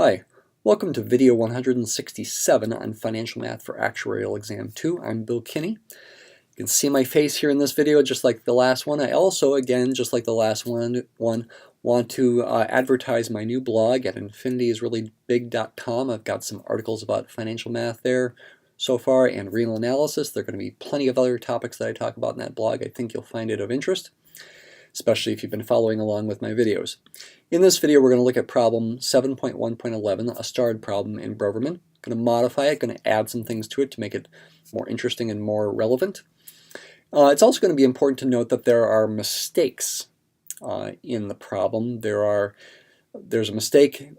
Hi, welcome to video 167 on Financial Math for Actuarial Exam 2. I'm Bill Kinney. You can see my face here in this video just like the last one. I also, again, just like the last one want to advertise my new blog at infinityisreallybig.com. I've got some articles about financial math there so far and real analysis. There are going to be plenty of other topics that I talk about in that blog. I think you'll find it of interest, especially if you've been following along with my videos. In this video, we're going to look at problem 7.1.11, a starred problem in Broverman. Going to modify it, going to add some things to it to make it more interesting and more relevant. It's also going to be important to note that there are mistakes in the problem. There's a mistake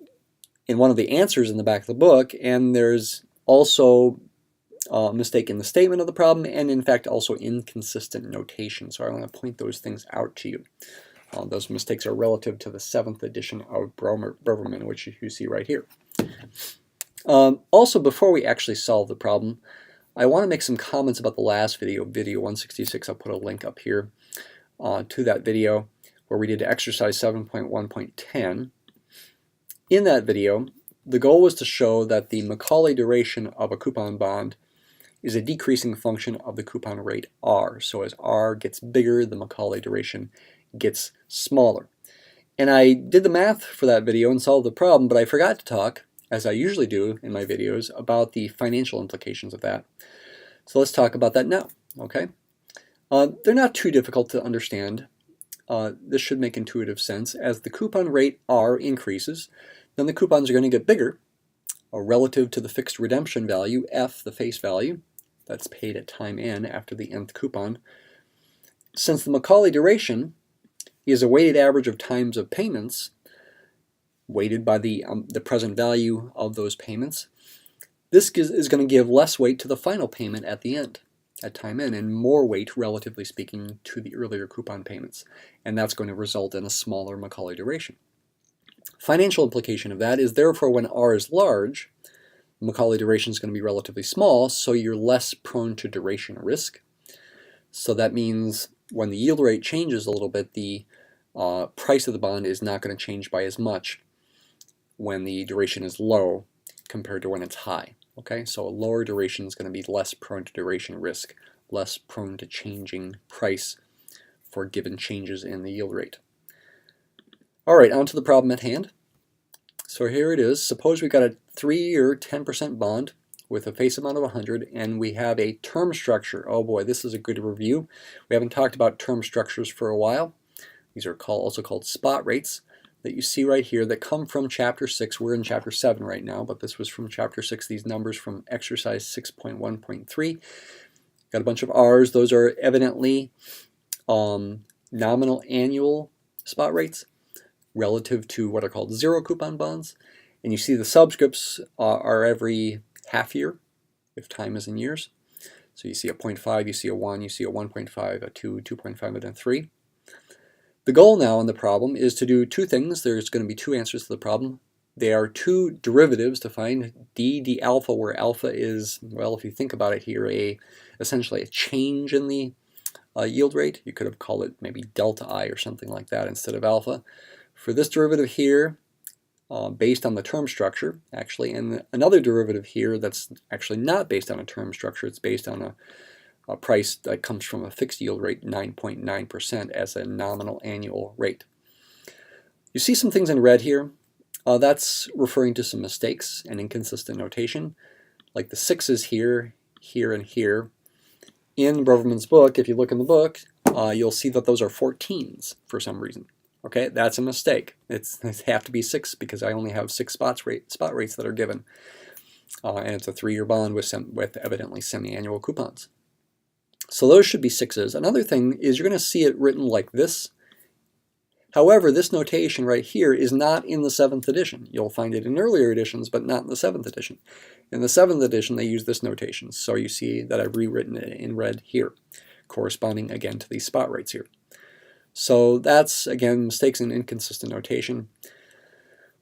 in one of the answers in the back of the book, and there's also a mistake in the statement of the problem, and in fact also inconsistent notation. So I want to point those things out to you. Those mistakes are relative to the 7th edition of Broverman, which you see right here. Also, before we actually solve the problem, I want to make some comments about the last video, video 166. I'll put a link up here to that video where we did exercise 7.1.10. In that video, the goal was to show that the Macaulay duration of a coupon bond is a decreasing function of the coupon rate R. So as R gets bigger, the Macaulay duration gets smaller. And I did the math for that video and solved the problem, but I forgot to talk, as I usually do in my videos, about the financial implications of that. So let's talk about that now, okay? They're not too difficult to understand. This should make intuitive sense. As the coupon rate R increases, then the coupons are going to get bigger relative to the fixed redemption value, F, the face value, that's paid at time n after the nth coupon. Since the Macaulay duration is a weighted average of times of payments, weighted by the present value of those payments, this is going to give less weight to the final payment at the end, at time n, and more weight, relatively speaking, to the earlier coupon payments. And that's going to result in a smaller Macaulay duration. Financial implication of that is, therefore, when R is large, Macaulay duration is going to be relatively small, so you're less prone to duration risk. So that means when the yield rate changes a little bit, the price of the bond is not going to change by as much when the duration is low compared to when it's high. Okay, so a lower duration is going to be less prone to duration risk, less prone to changing price for given changes in the yield rate. All right, on to the problem at hand. So here it is. Suppose we got a 3-year 10% bond with a face amount of 100, and we have a term structure. Oh boy, this is a good review. We haven't talked about term structures for a while. These are also called spot rates that you see right here that come from Chapter 6. We're in Chapter 7 right now, but this was from Chapter 6. These numbers from exercise 6.1.3. Got a bunch of R's. Those are evidently nominal annual spot rates relative to what are called zero coupon bonds. And you see the subscripts are every half year, if time is in years. So you see a 0.5, you see a 1, you see a 1.5, a 2, 2.5, and a 3. The goal now in the problem is to do two things. There's going to be two answers to the problem. They are two derivatives to find d alpha, where alpha is, well, if you think about it here, essentially a change in the yield rate. You could have called it maybe delta I or something like that instead of alpha. For this derivative here, based on the term structure, actually, and another derivative here that's actually not based on a term structure, it's based on a price that comes from a fixed yield rate, 9.9% as a nominal annual rate. You see some things in red here. That's referring to some mistakes and inconsistent notation, like the 6's here, here, and here. In Broverman's book, if you look in the book, you'll see that those are 14s for some reason. Okay, that's a mistake. It have to be 6 because I only have 6 spot rates that are given. And it's a 3-year bond with evidently semi-annual coupons. So those should be 6's. Another thing is you're going to see it written like this. However, this notation right here is not in the 7th edition. You'll find it in earlier editions, but not in the 7th edition. In the 7th edition, they use this notation. So you see that I've rewritten it in red here, corresponding again to these spot rates here. So that's, again, mistakes in inconsistent notation.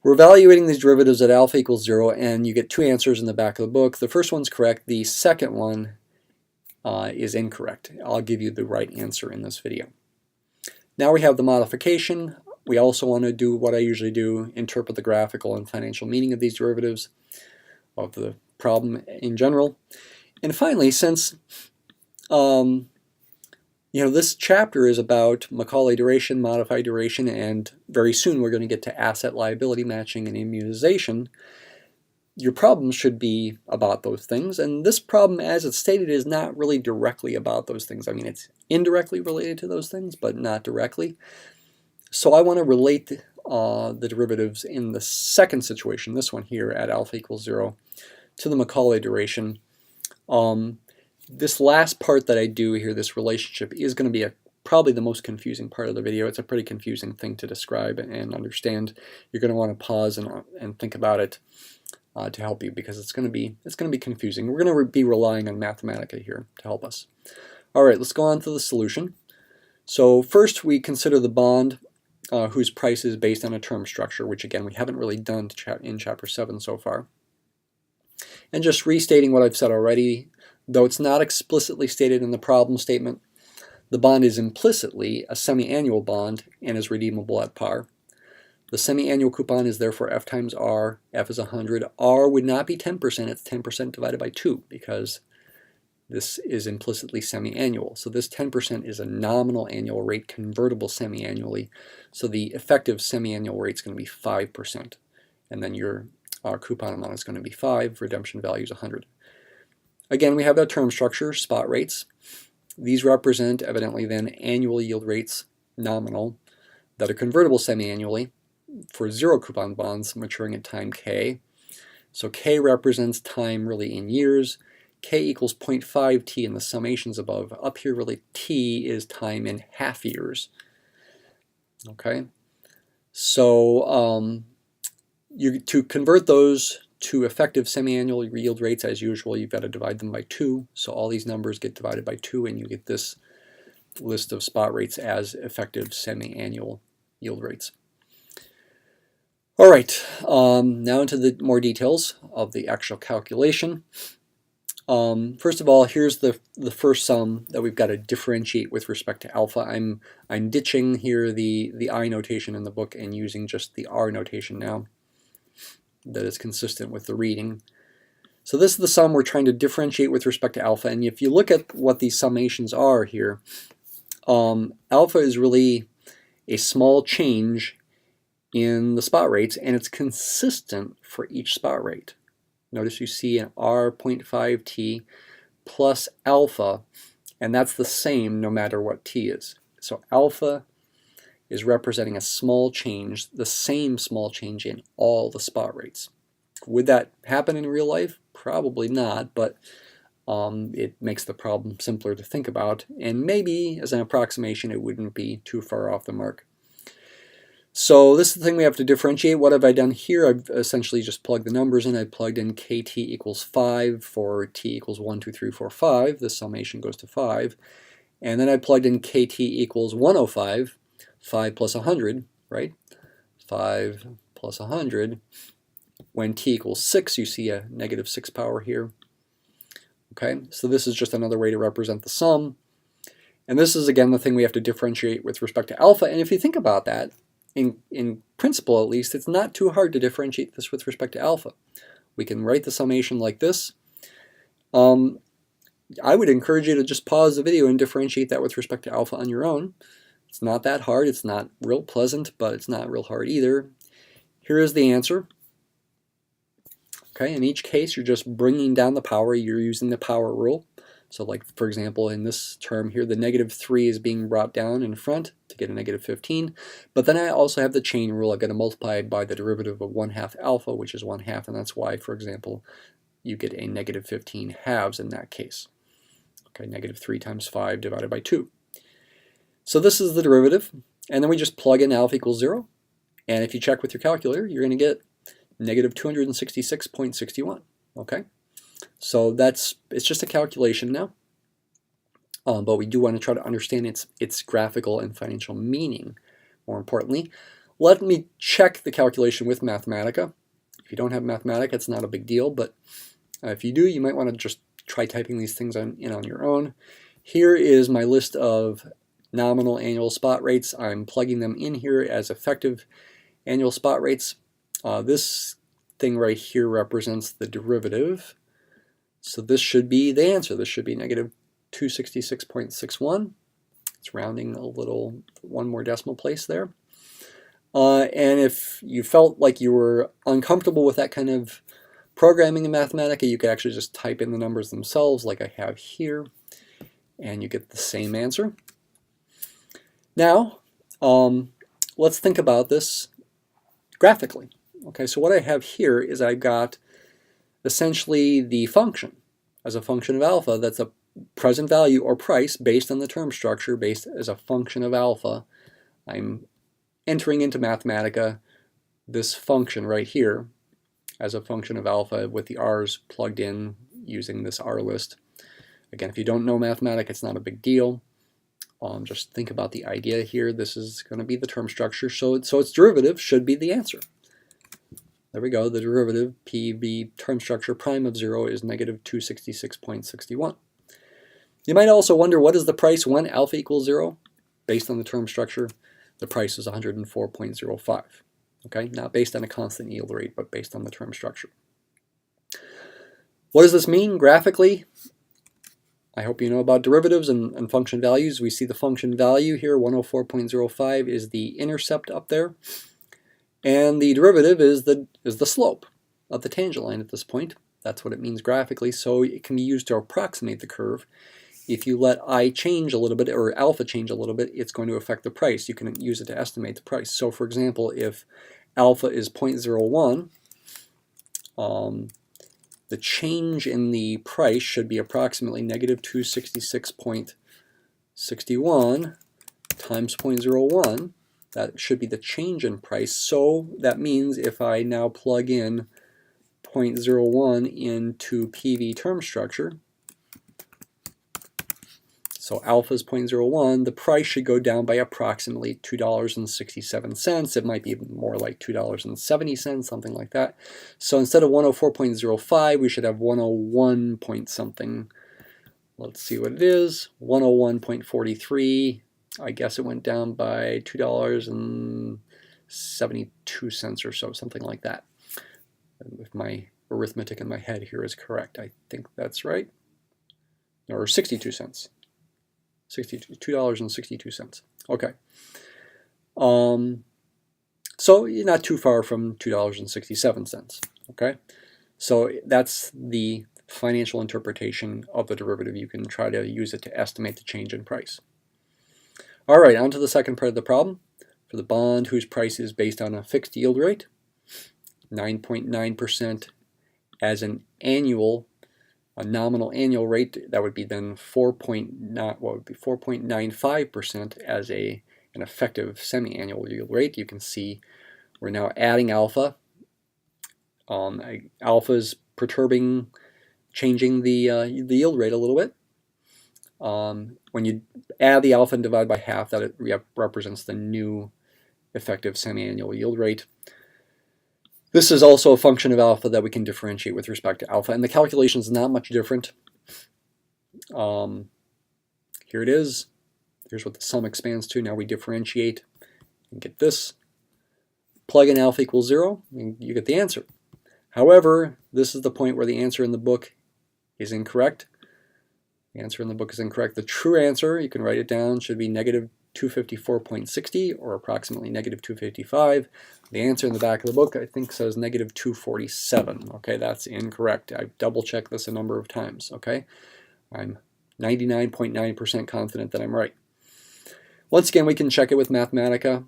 We're evaluating these derivatives at alpha equals 0, and you get two answers in the back of the book. The first one's correct. The second one is incorrect. I'll give you the right answer in this video. Now we have the modification. We also want to do what I usually do, interpret the graphical and financial meaning of these derivatives, of the problem in general. And finally, since this chapter is about Macaulay duration, modified duration, and very soon we're going to get to asset liability matching and immunization, your problem should be about those things. And this problem, as it's stated, is not really directly about those things. I mean, it's indirectly related to those things, but not directly. So I want to relate the derivatives in the second situation, this one here at alpha equals 0, to the Macaulay duration. This last part that I do here, this relationship, is going to be probably the most confusing part of the video. It's a pretty confusing thing to describe and understand. You're going to want to pause and think about it to help you, because it's going to be confusing. We're going to be relying on Mathematica here to help us. All right, let's go on to the solution. So first we consider the bond whose price is based on a term structure, which again we haven't really done in Chapter 7 so far. And just restating what I've said already, though it's not explicitly stated in the problem statement, the bond is implicitly a semi-annual bond and is redeemable at par. The semi-annual coupon is therefore F times R. F is 100. R would not be 10%. It's 10% divided by 2 because this is implicitly semi-annual. So this 10% is a nominal annual rate convertible semi-annually. So the effective semi-annual rate is going to be 5%. And then your coupon amount is going to be 5. Redemption value is 100. Again, we have that term structure, spot rates. These represent, evidently then, annual yield rates, nominal, that are convertible semi-annually for zero coupon bonds maturing at time k. So k represents time really in years. K equals 0.5 t in the summations above. Up here really t is time in half years. Okay, so to convert those to effective semi-annual yield rates, as usual, you've got to divide them by 2. So all these numbers get divided by 2 and you get this list of spot rates as effective semi-annual yield rates. All right, now into the more details of the actual calculation. First of all, here's the first sum that we've got to differentiate with respect to alpha. I'm ditching here the I notation in the book and using just the R notation now that is consistent with the reading. So this is the sum we're trying to differentiate with respect to alpha, and if you look at what these summations are here, alpha is really a small change in the spot rates, and it's consistent for each spot rate. Notice you see an R.5t plus alpha, and that's the same no matter what t is. So alpha is representing a small change, the same small change in all the spot rates. Would that happen in real life? Probably not, but it makes the problem simpler to think about, and maybe as an approximation it wouldn't be too far off the mark. So this is the thing we have to differentiate. What have I done here? I've essentially just plugged the numbers in. I plugged in kt equals 5 for t equals 1, 2, 3, 4, 5. The summation goes to 5. And then I plugged in kt equals 105, 5 plus 100, right? 5 plus 100. When t equals 6, you see a negative 6 power here. Okay, so this is just another way to represent the sum. And this is, again, the thing we have to differentiate with respect to alpha. And if you think about that, in principle at least, it's not too hard to differentiate this with respect to alpha. We can write the summation like this. I would encourage you to just pause the video and differentiate that with respect to alpha on your own. It's not that hard. It's not real pleasant, but it's not real hard either. Here is the answer. Okay, in each case, you're just bringing down the power. You're using the power rule. So like, for example, in this term here, the negative 3 is being brought down in front to get a negative 15. But then I also have the chain rule. I've got to multiply by the derivative of 1/2 alpha, which is 1/2, and that's why, for example, you get a negative 15 halves in that case. Okay, negative 3 times 5 divided by 2. So this is the derivative, and then we just plug in alpha equals 0. And if you check with your calculator, you're going to get negative 266.61. Okay? So it's just a calculation now, but we do want to try to understand its graphical and financial meaning. More importantly, let me check the calculation with Mathematica. If you don't have Mathematica, it's not a big deal, but if you do, you might want to just try typing these things in on your own. Here is my list of nominal annual spot rates. I'm plugging them in here as effective annual spot rates. This thing right here represents the derivative. So this should be the answer. This should be negative 266.61. It's rounding a little, one more decimal place there. And if you felt like you were uncomfortable with that kind of programming in Mathematica, you could actually just type in the numbers themselves like I have here, and you get the same answer. Now, let's think about this graphically. Okay, so what I have here is I've got essentially the function as a function of alpha that's a present value or price based on the term structure based as a function of alpha. I'm entering into Mathematica this function right here as a function of alpha with the r's plugged in using this r list. Again, if you don't know Mathematica, it's not a big deal. Just think about the idea here. This is going to be the term structure, so its derivative should be the answer. There we go. The derivative, PV term structure prime of 0 is negative 266.61. You might also wonder, what is the price when alpha equals 0? Based on the term structure, the price is 104.05. Okay, not based on a constant yield rate, but based on the term structure. What does this mean graphically? I hope you know about derivatives and function values. We see the function value here, 104.05 is the intercept up there. And the derivative is the slope of the tangent line at this point. That's what it means graphically, so it can be used to approximate the curve. If you let I change a little bit, or alpha change a little bit, it's going to affect the price. You can use it to estimate the price. So for example, if alpha is 0.01, the change in the price should be approximately negative 266.61 times 0.01. That should be the change in price. So that means if I now plug in 0.01 into PV term structure, so alpha is 0.01, the price should go down by approximately $2.67. It might be more like $2.70, something like that. So instead of 104.05, we should have 101 point something. Let's see what it is. 101.43. I guess it went down by $2.72 or so, something like that. If my arithmetic in my head here is correct, I think that's right. Or 62 cents. $2.62. Okay. So you're not too far from $2.67. Okay. So that's the financial interpretation of the derivative. You can try to use it to estimate the change in price. All right, on to the second part of the problem. For the bond whose price is based on a fixed yield rate, 9.9% as an annual, a nominal annual rate, that would be then 4.95% as an effective semi-annual yield rate. You can see we're now adding alpha. Alpha is perturbing, changing the yield rate a little bit. When you add the alpha and divide by half, that represents the new effective semi-annual yield rate. This is also a function of alpha that we can differentiate with respect to alpha, and the calculation is not much different. Here it is. Here's what the sum expands to. Now we differentiate and get this. Plug in alpha equals 0, and you get the answer. However, this is the point where the answer in the book is incorrect. The answer in the book is incorrect. The true answer, you can write it down, should be negative 254.60 or approximately negative 255. The answer in the back of the book, I think, says negative 247. Okay, that's incorrect. I've double-checked this a number of times. Okay, I'm 99.9% confident that I'm right. Once again, we can check it with Mathematica.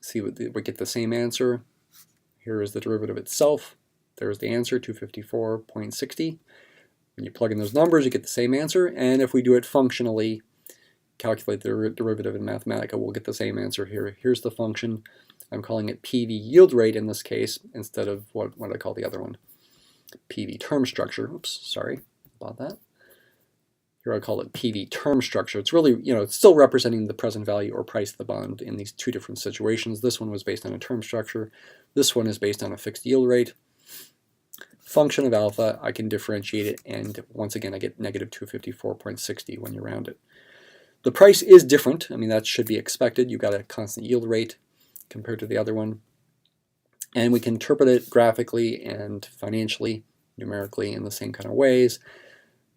See what we get the same answer. Here is the derivative itself. There's the answer, 254.60. When you plug in those numbers, you get the same answer. And if we do it functionally, calculate the derivative in Mathematica, we'll get the same answer here. Here's the function. I'm calling it PV yield rate in this case instead of what I call the other one, PV term structure. Oops, sorry about that. Here I call it PV term structure. It's really, it's still representing the present value or price of the bond in these two different situations. This one was based on a term structure. This one is based on a fixed yield rate. Function of alpha, I can differentiate it, and once again I get negative 254.60 when you round it. The price is different. I mean, that should be expected. You've got a constant yield rate compared to the other one. And we can interpret it graphically and financially, numerically in the same kind of ways.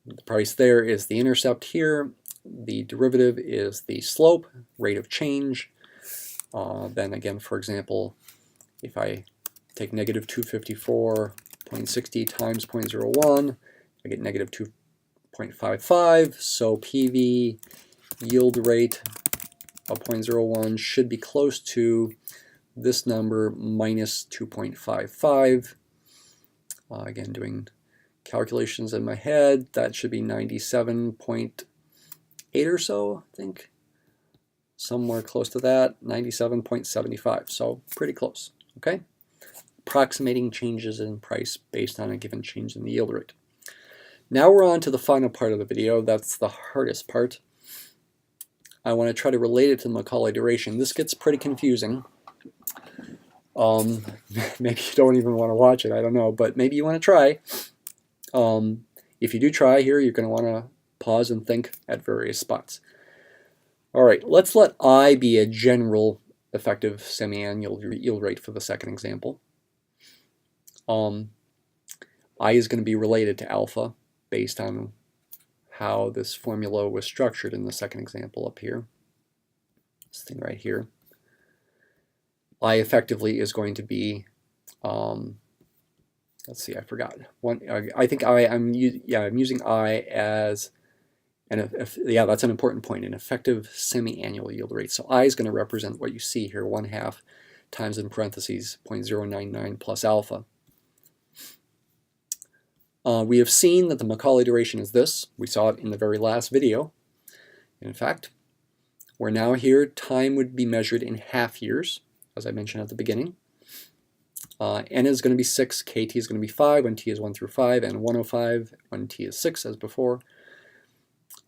The price there is the intercept here. The derivative is the slope, rate of change. Then again, for example, if I take negative 254.60 times 0.01, I get negative 2.55. So PV yield rate of 0.01 should be close to this number minus 2.55. Again, doing calculations in my head, that should be 97.8 or so, I think. Somewhere close to that, 97.75, so pretty close, okay? Approximating changes in price based on a given change in the yield rate. Now we're on to the final part of the video. That's the hardest part. I want to try to relate it to the Macaulay duration. This gets pretty confusing. Maybe you don't even want to watch it, I don't know, but maybe you want to try. If you do try here, you're going to want to pause and think at various spots. All right, let's let I be a general effective semi-annual yield rate for the second example. I is going to be related to alpha based on how this formula was structured in the second example up here. This thing right here. I effectively is going to be, let's see, I forgot. I think I'm using I as, yeah, that's an important point, an effective semi-annual yield rate. So I is going to represent what you see here, 1/2 times in parentheses 0.099 plus alpha. We have seen that the Macaulay duration is this. We saw it in the very last video. In fact, we're now here, time would be measured in half years, as I mentioned at the beginning. N is going to be 6, KT is going to be 5 when t is 1 through 5, and 105 when t is 6 as before.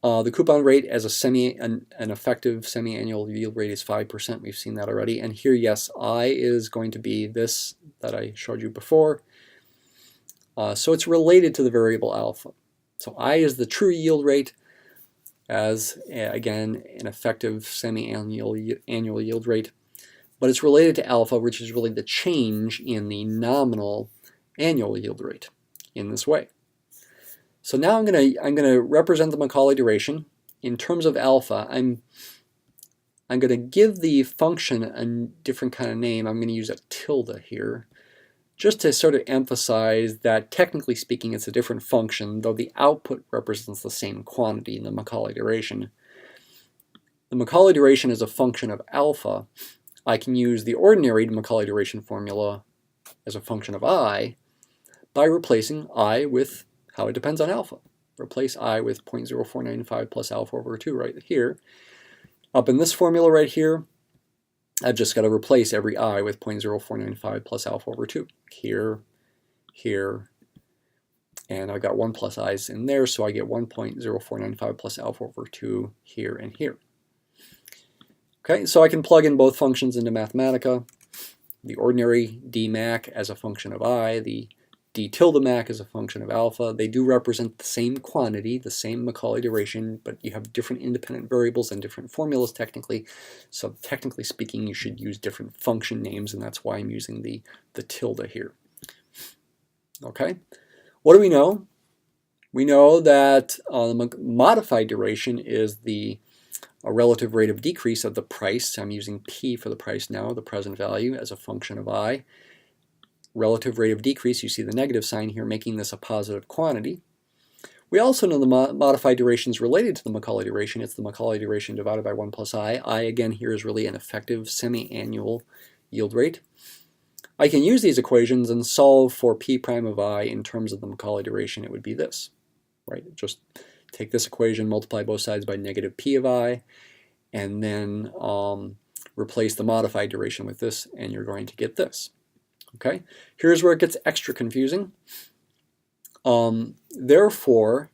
The coupon rate as an effective semi-annual yield rate is 5%. We've seen that already. And here, yes, I is going to be this that I showed you before. So it's related to the variable alpha. So I is the true yield rate as, again, an effective semi-annual yield rate. But it's related to alpha, which is really the change in the nominal annual yield rate in this way. So now I'm gonna represent the Macaulay duration in terms of alpha. I'm going to give the function a different kind of name. I'm going to use a tilde here, just to sort of emphasize that technically speaking it's a different function, though the output represents the same quantity in the Macaulay duration. The Macaulay duration is a function of alpha. I can use the ordinary Macaulay duration formula as a function of I by replacing I with how it depends on alpha. Replace I with 0.0495 plus alpha over 2 right here. Up in this formula right here, I've just got to replace every I with 0.0495 plus alpha over 2. Here, here, and I've got 1 plus i's in there, so I get 1.0495 plus alpha over 2 here and here. Okay, so I can plug in both functions into Mathematica. The ordinary dmac as a function of I, the d tilde mac as a function of alpha. They do represent the same quantity, the same Macaulay duration, but you have different independent variables and different formulas technically. So technically speaking, you should use different function names, and that's why I'm using the tilde here. Okay, what do we know? We know that the modified duration is the relative rate of decrease of the price. I'm using P for the price now, the present value, as a function of I. Relative rate of decrease, you see the negative sign here, making this a positive quantity. We also know the modified duration is related to the Macaulay duration. It's the Macaulay duration divided by 1 plus I. I, again, here is really an effective semi-annual yield rate. I can use these equations and solve for P prime of I in terms of the Macaulay duration. It would be this, right? Just take this equation, multiply both sides by negative P of I, and then replace the modified duration with this, and you're going to get this. Okay, here's where it gets extra confusing. Therefore,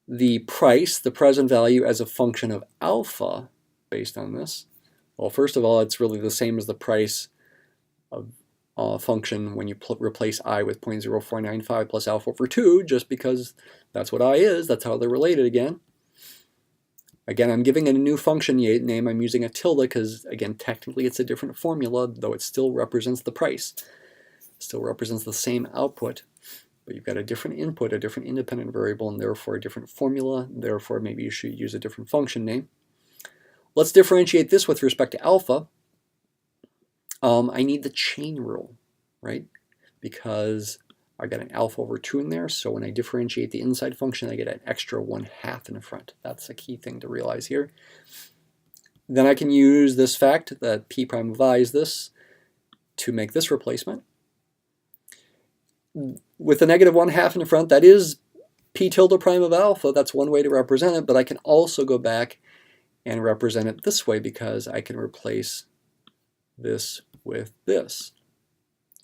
the price, the present value as a function of alpha based on this, well, first of all, it's really the same as the price of function when you replace I with 0.0495 plus alpha over 2, just because that's what I is, that's how they're related again. Again, I'm giving it a new function name. I'm using a tilde because, again, technically it's a different formula, though it still represents the price. It still represents the same output, but you've got a different input, a different independent variable, and therefore a different formula. Therefore, maybe you should use a different function name. Let's differentiate this with respect to alpha. I need the chain rule, right? Because I got an alpha over 2 in there, so when I differentiate the inside function, I get an extra 1/2 in the front. That's a key thing to realize here. Then I can use this fact that p prime of I is this to make this replacement. With the negative 1/2 in the front, that is p tilde prime of alpha. That's one way to represent it, but I can also go back and represent it this way because I can replace this with this.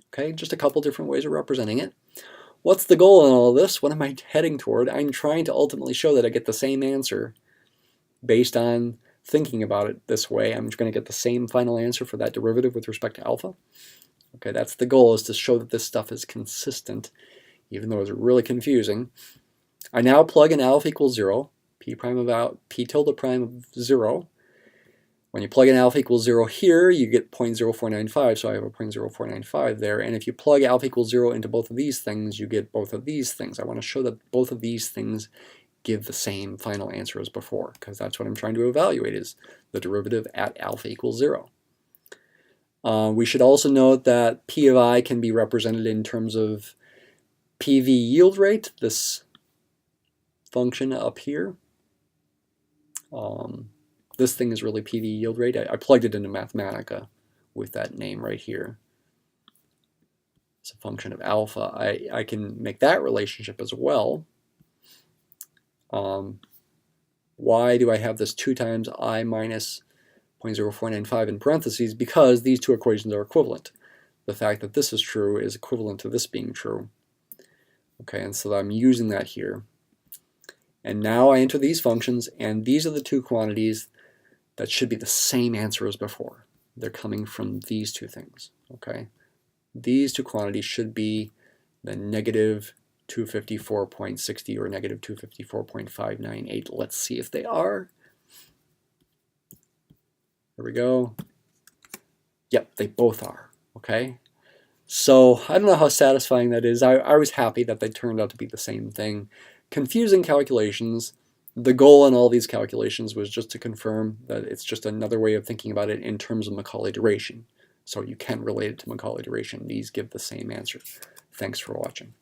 Okay, just a couple different ways of representing it. What's the goal in all of this? What am I heading toward? I'm trying to ultimately show that I get the same answer based on thinking about it this way. I'm going to get the same final answer for that derivative with respect to alpha. Okay, that's the goal, is to show that this stuff is consistent, even though it's really confusing. I now plug in alpha equals 0, p tilde prime of 0. When you plug in alpha equals 0 here, you get 0.0495, so I have a 0.0495 there. And if you plug alpha equals 0 into both of these things, you get both of these things. I want to show that both of these things give the same final answer as before, because that's what I'm trying to evaluate, is the derivative at alpha equals 0. We should also note that p of I can be represented in terms of PV yield rate, this function up here. This thing is really PV yield rate. I plugged it into Mathematica with that name right here. It's a function of alpha. I can make that relationship as well. Why do I have this 2 times I minus 0.0495 in parentheses? Because these two equations are equivalent. The fact that this is true is equivalent to this being true. Okay, and so I'm using that here. And now I enter these functions, and these are the two quantities that should be the same answer as before. They're coming from these two things, okay? These two quantities should be the negative 254.60 or negative 254.598. Let's see if they are. There we go. Yep, they both are, okay? So I don't know how satisfying that is. I was happy that they turned out to be the same thing. Confusing calculations. The goal in all these calculations was just to confirm that it's just another way of thinking about it in terms of Macaulay duration. So you can relate it to Macaulay duration. These give the same answer. Thanks for watching.